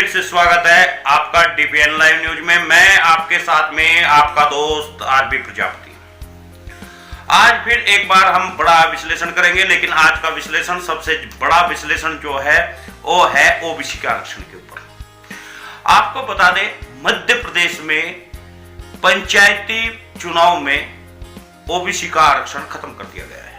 फिर से स्वागत है आपका डीपीएन लाइव न्यूज में। मैं आपके साथ में आपका दोस्त आरबी प्रजापति। आज फिर एक बार हम बड़ा विश्लेषण करेंगे, लेकिन आज का विश्लेषण, सबसे बड़ा विश्लेषण जो है वो है ओबीसी के आरक्षण के ऊपर। आपको बता दें, मध्य प्रदेश में पंचायती चुनाव में ओबीसी का आरक्षण खत्म कर दिया गया है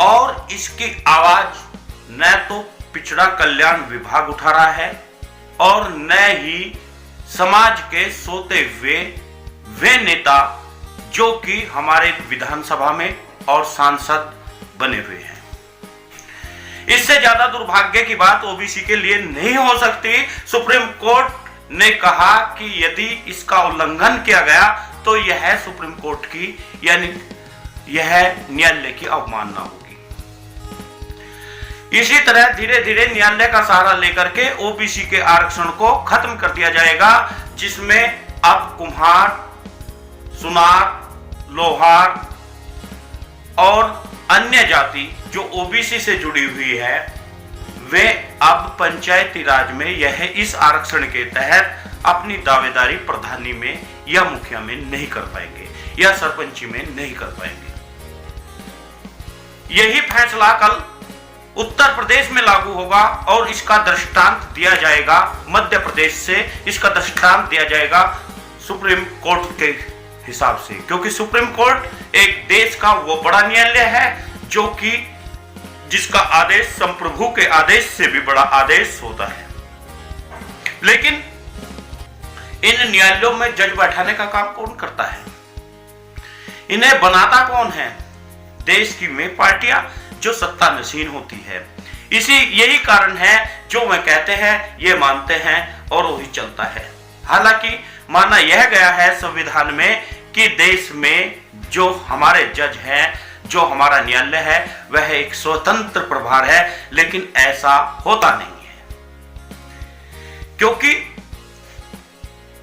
और इसकी आवाज न तो पिछड़ा कल्याण विभाग उठा रहा है और न ही समाज के सोते हुए वे नेता जो कि हमारे विधानसभा में और सांसद बने हुए हैं। इससे ज्यादा दुर्भाग्य की बात ओबीसी के लिए नहीं हो सकती। सुप्रीम कोर्ट ने कहा कि यदि इसका उल्लंघन किया गया तो यह सुप्रीम कोर्ट की यानी यह न्यायालय की अवमानना होगी। इसी तरह धीरे धीरे न्यायालय का सहारा लेकर के ओबीसी के आरक्षण को खत्म कर दिया जाएगा, जिसमें अब कुम्हार, सुनार, लोहार और अन्य जाति जो ओबीसी से जुड़ी हुई है वे अब पंचायती राज में यह इस आरक्षण के तहत अपनी दावेदारी प्रधानी में या मुखिया में नहीं कर पाएंगे या सरपंची में नहीं कर पाएंगे। यही फैसला कल उत्तर प्रदेश में लागू होगा और इसका दृष्टांत दिया जाएगा मध्य प्रदेश से, इसका दृष्टांत दिया जाएगा सुप्रीम कोर्ट के हिसाब से, क्योंकि सुप्रीम कोर्ट एक देश का वो बड़ा न्यायालय है जो कि जिसका आदेश संप्रभु के आदेश से भी बड़ा आदेश होता है। लेकिन इन न्यायालयों में जज बैठाने का काम कौन करता है? इन्हें बनाता कौन है? देश की वे पार्टियां जो सत्ता नशीन होती है। यही कारण है जो वह कहते हैं ये मानते हैं और वही चलता है। हालांकि माना यह गया है संविधान में कि देश में जो हमारे जज हैं, जो हमारा न्यायालय है, वह एक स्वतंत्र प्रभार है, लेकिन ऐसा होता नहीं है, क्योंकि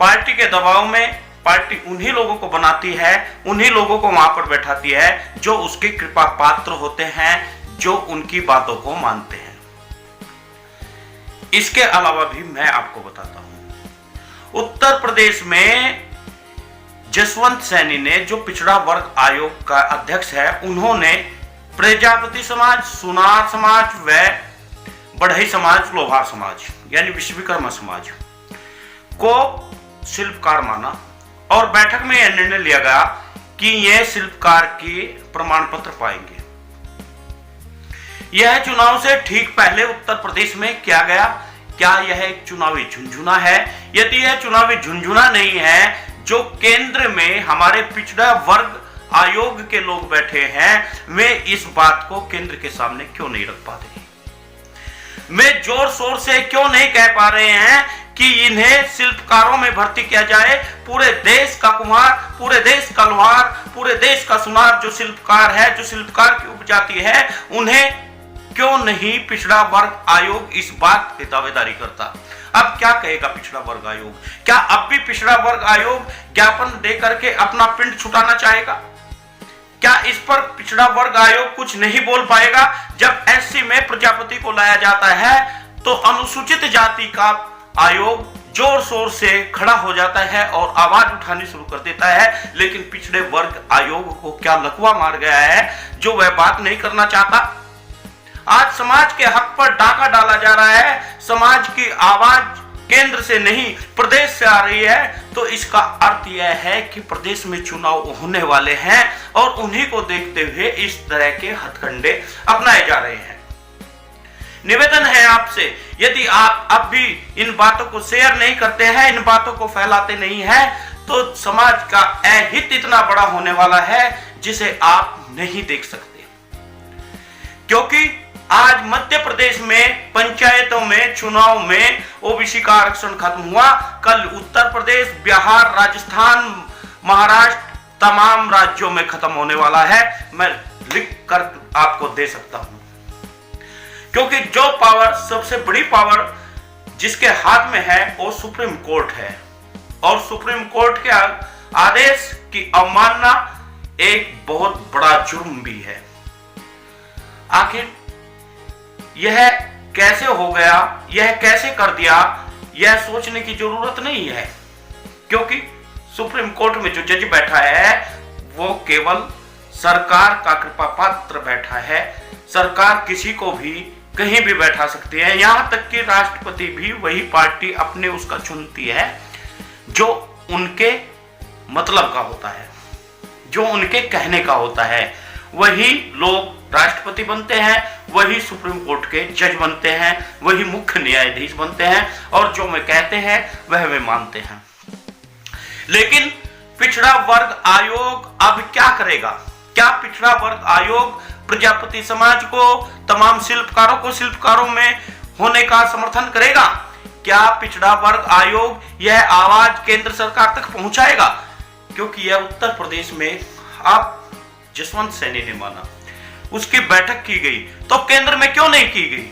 पार्टी के दबाव में पार्टी उन्हीं लोगों को बनाती है, उन्हीं लोगों को वहां पर बैठाती है जो उसके कृपा पात्र होते हैं, जो उनकी बातों को मानते हैं। इसके अलावा भी मैं आपको बताता हूं, उत्तर प्रदेश में जसवंत सैनी ने, जो पिछड़ा वर्ग आयोग का अध्यक्ष है, उन्होंने प्रजापति समाज, सुनार समाज व बढ़ई समाज, लोहार समाज यानी विश्वकर्मा समाज को शिल्पकार माना और बैठक में यह निर्णय लिया गया कि यह शिल्पकार की प्रमाण पत्र पाएंगे। यह चुनाव से ठीक पहले उत्तर प्रदेश में किया गया। क्या यह एक चुनावी झुंझुना है? यदि यह चुनावी झुंझुना नहीं है, जो केंद्र में हमारे पिछड़ा वर्ग आयोग के लोग बैठे हैं, वे इस बात को केंद्र के सामने क्यों नहीं रख पाते? वे जोर शोर से क्यों नहीं कह पा रहे हैं कि इन्हें शिल्पकारों में भर्ती किया जाए? पूरे देश का कुम्हार, पूरे देश का लोहार, पूरे देश का सुनार जो शिल्पकार है, जो शिल्पकार की उपजाति है, उन्हें क्यों नहीं पिछड़ा वर्ग आयोग इस बात की दावेदारी करता? अब क्या कहेगा पिछड़ा वर्ग आयोग? क्या अब भी पिछड़ा वर्ग आयोग ज्ञापन देकर के अपना पिंड छुटाना चाहेगा? क्या इस पर पिछड़ा वर्ग आयोग कुछ नहीं बोल पाएगा? जब एससी में प्रजापति को लाया जाता है तो अनुसूचित जाति का आयोग जोर शोर से खड़ा हो जाता है और आवाज उठानी शुरू कर देता है। लेकिन पिछड़े वर्ग आयोग को क्या लकवा मार गया है जो वह बात नहीं करना चाहता? आज समाज के हक पर डाका डाला जा रहा है, समाज की आवाज केंद्र से नहीं प्रदेश से आ रही है, तो इसका अर्थ यह है कि प्रदेश में चुनाव होने वाले हैं और उन्हीं को देखते हुए इस तरह के हथकंडे अपनाए जा रहे हैं। निवेदन है आपसे, यदि आप अब भी इन बातों को शेयर नहीं करते हैं, इन बातों को फैलाते नहीं हैं, तो समाज का अहित इतना बड़ा होने वाला है जिसे आप नहीं देख सकते। क्योंकि आज मध्य प्रदेश में पंचायतों में चुनाव में ओबीसी का आरक्षण खत्म हुआ, कल उत्तर प्रदेश, बिहार, राजस्थान, महाराष्ट्र, तमाम राज्यों में खत्म होने वाला है। मैं लिख कर आपको दे सकता हूं, क्योंकि जो पावर, सबसे बड़ी पावर जिसके हाथ में है वो सुप्रीम कोर्ट है और सुप्रीम कोर्ट के आदेश की अवमानना एक बहुत बड़ा जुर्म भी है। आखिर यह कैसे हो गया, यह कैसे कर दिया, यह सोचने की जरूरत नहीं है, क्योंकि सुप्रीम कोर्ट में जो जज बैठा है वो केवल सरकार का कृपा पात्र बैठा है। सरकार किसी को भी कहीं भी बैठा सकती है, यहां तक कि राष्ट्रपति भी वही पार्टी अपने उसका चुनती है जो उनके मतलब का होता है, जो उनके कहने का होता है। वही लोग राष्ट्रपति बनते हैं, वही सुप्रीम कोर्ट के जज बनते हैं, वही मुख्य न्यायाधीश बनते हैं, और जो वे कहते हैं वह वे मानते हैं। लेकिन पिछड़ा वर्ग आयोग अब क्या करेगा? क्या पिछड़ा वर्ग आयोग प्रजापति समाज को, तमाम शिल्पकारों को शिल्पकारों में होने का समर्थन करेगा? क्या पिछड़ा वर्ग आयोग यह आवाज केंद्र सरकार तक पहुंचाएगा? क्योंकि यह उत्तर प्रदेश में आप जसवंत सैनी ने माना, उसकी बैठक की गई, तो केंद्र में क्यों नहीं की गई?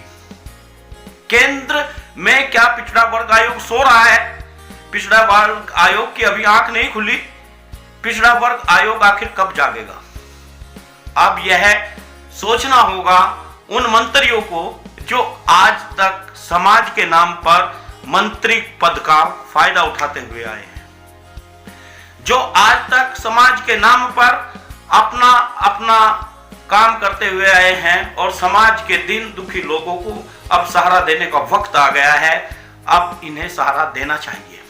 केंद्र में क्या पिछड़ा वर्ग आयोग सो रहा है? पिछड़ा वर्ग आयोग की अभी आंख नहीं खुली। पिछड़ा वर्ग आयोग आखिर कब जागेगा? अब यह सोचना होगा उन मंत्रियों को जो आज तक समाज के नाम पर मंत्री पद का फायदा उठाते हुए आए हैं, जो आज तक समाज के नाम पर अपना अपना काम करते हुए आए हैं, और समाज के दीन दुखी लोगों को अब सहारा देने का वक्त आ गया है। अब इन्हें सहारा देना चाहिए।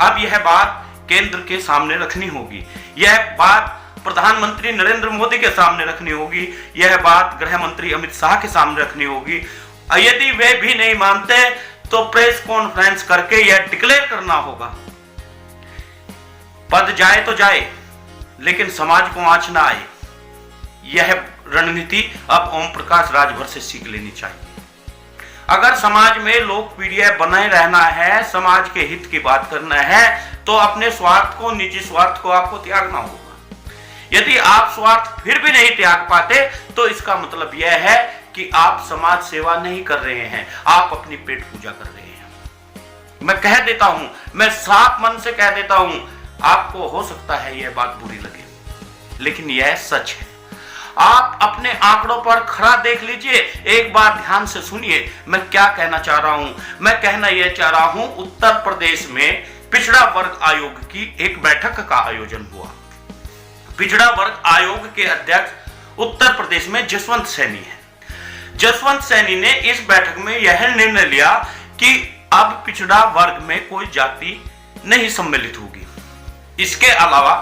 अब यह बात केंद्र के सामने रखनी होगी, यह बात प्रधानमंत्री नरेंद्र मोदी के सामने रखनी होगी, यह बात गृह मंत्री अमित शाह के सामने रखनी होगी। यदि वे भी नहीं मानते तो प्रेस कॉन्फ्रेंस करके यह डिक्लेयर करना होगा, पद जाए तो जाए लेकिन समाज को आंच ना आए। यह रणनीति अब ओम प्रकाश राजभर से सीख लेनी चाहिए। अगर समाज में लोकप्रिय बने रहना है, समाज के हित की बात करना है, तो अपने स्वार्थ को, निजी स्वार्थ को आपको त्यागना होगा। यदि आप स्वार्थ फिर भी नहीं त्याग पाते तो इसका मतलब यह है कि आप समाज सेवा नहीं कर रहे हैं, आप अपनी पेट पूजा कर रहे हैं। मैं कह देता हूं, मैं साफ मन से कह देता हूं, आपको हो सकता है यह बात बुरी लगे, लेकिन यह सच है। आप अपने आंकड़ों पर खरा देख लीजिए, एक बार ध्यान से सुनिए मैं क्या कहना चाह रहा हूं। मैं कहना यह चाह रहा हूं, उत्तर प्रदेश में पिछड़ा वर्ग आयोग की एक बैठक का आयोजन हुआ। पिछड़ा वर्ग आयोग के अध्यक्ष उत्तर प्रदेश में जसवंत सैनी है। जसवंत सैनी ने इस बैठक में यह निर्णय लिया कि अब पिछड़ा वर्ग में कोई जाति नहीं सम्मिलित होगी। इसके अलावा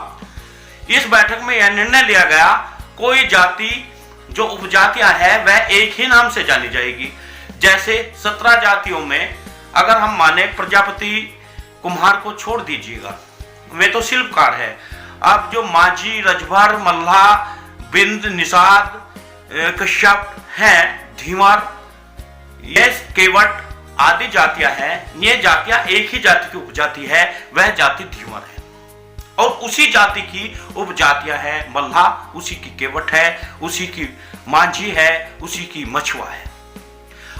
इस बैठक में यह निर्णय लिया गया, कोई जाति जो उपजातियां हैं वह एक ही नाम से जानी जाएगी। जैसे 17 जातियों में अगर हम माने प्रजापति कुम्हार को छोड़ दीजिएगा, वे तो शिल्पकार है। अब जो माझी, रजभर, मल्लाह, बिंद, निषाद, कश्यप हैं, धीवर, ये केवट आदि जातियां हैं, ये जातियां एक ही जाति की उपजाति है, वह जाति धीवर है। और उसी जाति की उपजातियां हैं मल्लाह, उसी की केवट है, उसी की माझी है, उसी की मछुआ है,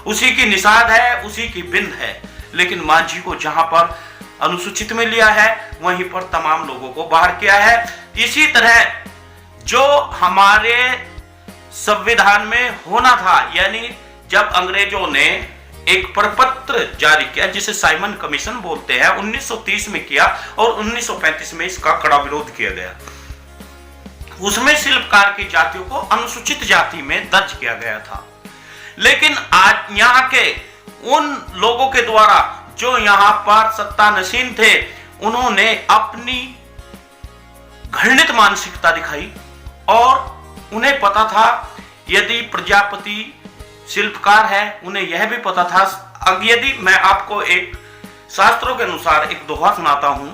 उसी की निषाद है, उसी की बिंद है। लेकिन माझी को जहां पर अनुसूचित में लिया है वहीं पर तमाम लोगों को बाहर किया है। इसी तरह जो हमारे संविधान में होना था, यानी जब अंग्रेजों ने एक प्रपत्र जारी किया जिसे साइमन कमीशन बोलते हैं, 1930 में किया और 1935 में इसका कड़ा विरोध किया गया। उसमें शिल्पकार की जातियों को अनुसूचित जाति में दर्ज किया गया था। लेकिन आज यहाँ के उन लोगों के द्वारा जो यहाँ पर सत्ता नशीन थे, उन्होंने अपनी घृणित मानसिकता दिखाई और उन्हें पता था यदि प्रजापति शिल्पकार है, उन्हें यह भी पता था। अब यदि मैं आपको एक शास्त्रों के अनुसार एक दोहा सुनाता हूं,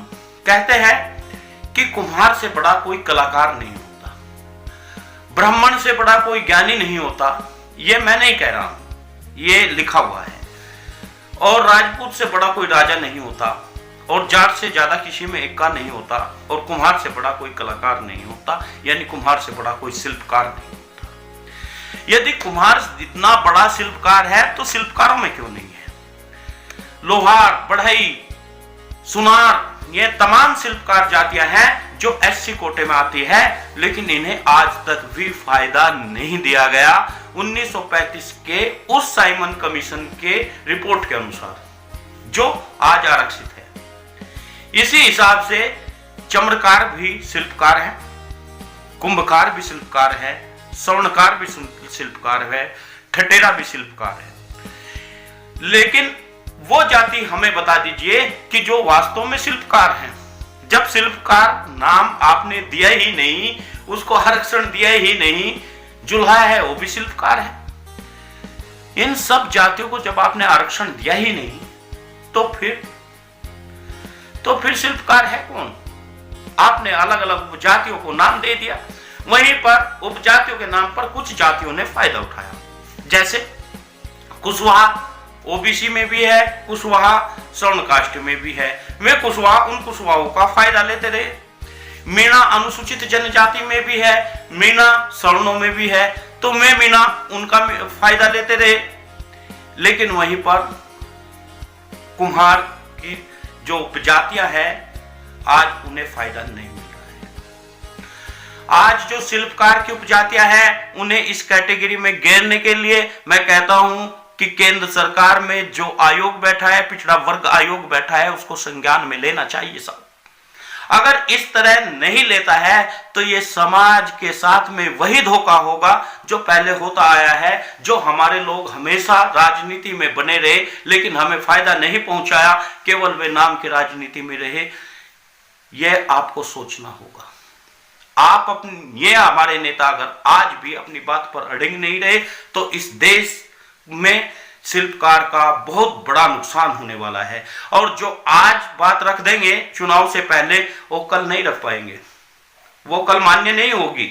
कहते हैं कि कुम्हार से बड़ा कोई कलाकार नहीं होता, ब्राह्मण से बड़ा कोई ज्ञानी नहीं होता। ये मैं नहीं कह रहा हूं, ये लिखा हुआ है। और राजपूत से बड़ा कोई राजा नहीं होता, और जाट से ज्यादा किसी में एक्का नहीं होता, और कुम्हार से बड़ा कोई कलाकार नहीं होता, यानी कुम्हार से बड़ा कोई शिल्पकार नहीं होता। यदि कुम्हार इतना बड़ा शिल्पकार है तो शिल्पकारों में क्यों नहीं है? लोहार, बढ़ई, सुनार, ये तमाम शिल्पकार जातियां हैं जो एससी कोटे में आती है, लेकिन इन्हें आज तक भी फायदा नहीं दिया गया। 1935 के उस साइमन कमीशन के रिपोर्ट के अनुसार, जो आज आरक्षित है। इसी हिसाब से चमड़कार भी शिल्पकार है, कुंभकार भी शिल्पकार है, स्वर्णकार भी शिल्पकार है, ठटेरा भी शिल्पकार है। लेकिन वो जाति हमें बता दीजिए कि जो वास्तव में शिल्पकार हैं। जब शिल्पकार नाम आपने दिया ही नहीं, उसको आरक्षण दिया ही नहीं, जुल्हा है वो भी शिल्पकार है। इन सब जातियों को जब आपने आरक्षण दिया ही नहीं, तो फिर शिल्पकार है कौन? आपने अलग अलग उपजातियों को नाम दे दिया, वहीं पर उपजातियों के नाम पर कुछ जातियों ने फायदा उठाया। जैसे कुशवाहा ओबीसी में भी है, कुशवाहा स्वर्ण कास्ट में भी है। वे कुशवाहा उन कुशवाहों का फायदा लेते रहे। मीणा अनुसूचित जनजाति में भी है, मीणा सवर्णों में भी है, तो मैं मीणा उनका फायदा लेते रहे। लेकिन वहीं पर कुम्हार की जो उपजातियां हैं, आज उन्हें फायदा नहीं मिल रहा है। आज जो शिल्पकार की उपजातियां हैं, उन्हें इस कैटेगरी में घेरने के लिए मैं कहता हूं कि केंद्र सरकार में जो आयोग बैठा है, पिछड़ा वर्ग आयोग बैठा है, उसको संज्ञान में लेना चाहिए साहब। अगर इस तरह नहीं लेता है तो ये समाज के साथ में वही धोखा होगा जो पहले होता आया है, जो हमारे लोग हमेशा राजनीति में बने रहे लेकिन हमें फायदा नहीं पहुंचाया, केवल वे नाम की राजनीति में रहे। यह आपको सोचना होगा। आप अपनी, ये हमारे नेता अगर आज भी अपनी बात पर अड़िग नहीं रहे तो इस देश में शिल्पकार का बहुत बड़ा नुकसान होने वाला है। और जो आज बात रख देंगे चुनाव से पहले, वो कल नहीं रख पाएंगे, वो कल मान्य नहीं होगी।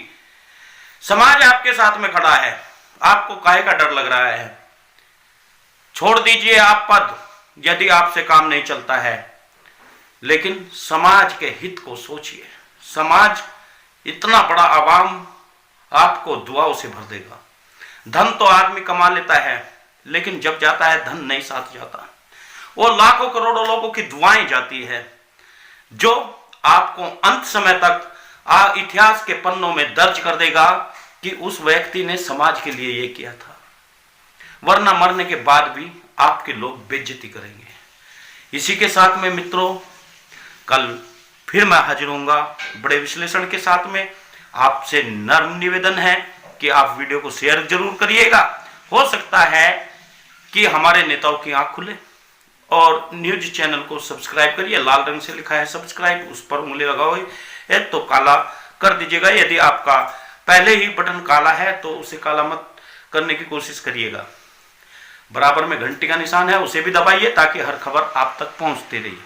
समाज आपके साथ में खड़ा है, आपको काहे का डर लग रहा है? छोड़ दीजिए आप पद यदि आपसे काम नहीं चलता है, लेकिन समाज के हित को सोचिए। समाज इतना बड़ा आवाम आपको दुआओं से भर देगा। धन तो आदमी कमा लेता है, लेकिन जब जाता है धन नहीं साथ जाता। वो लाखों करोड़ों लोगों की दुआएं जाती है, जो आपको अंत समय तक इतिहास के पन्नों में दर्ज कर देगा कि उस व्यक्ति ने समाज के लिए ये किया था। वरना मरने के बाद भी आपके लोग बेइज्जती करेंगे। इसी के साथ में मित्रों, कल फिर मैं हाजिर होऊंगा बड़े विश्लेषण के साथ में। आपसे नर्म निवेदन है कि आप वीडियो को शेयर जरूर करिएगा। हो सकता है कि हमारे नेताओं की आंख खुले। और न्यूज चैनल को सब्सक्राइब करिए, लाल रंग से लिखा है सब्सक्राइब, उस पर उंगली लगाओ तो काला कर दीजिएगा। यदि आपका पहले ही बटन काला है तो उसे काला मत करने की कोशिश करिएगा। बराबर में घंटी का निशान है, उसे भी दबाइए ताकि हर खबर आप तक पहुंचती रही।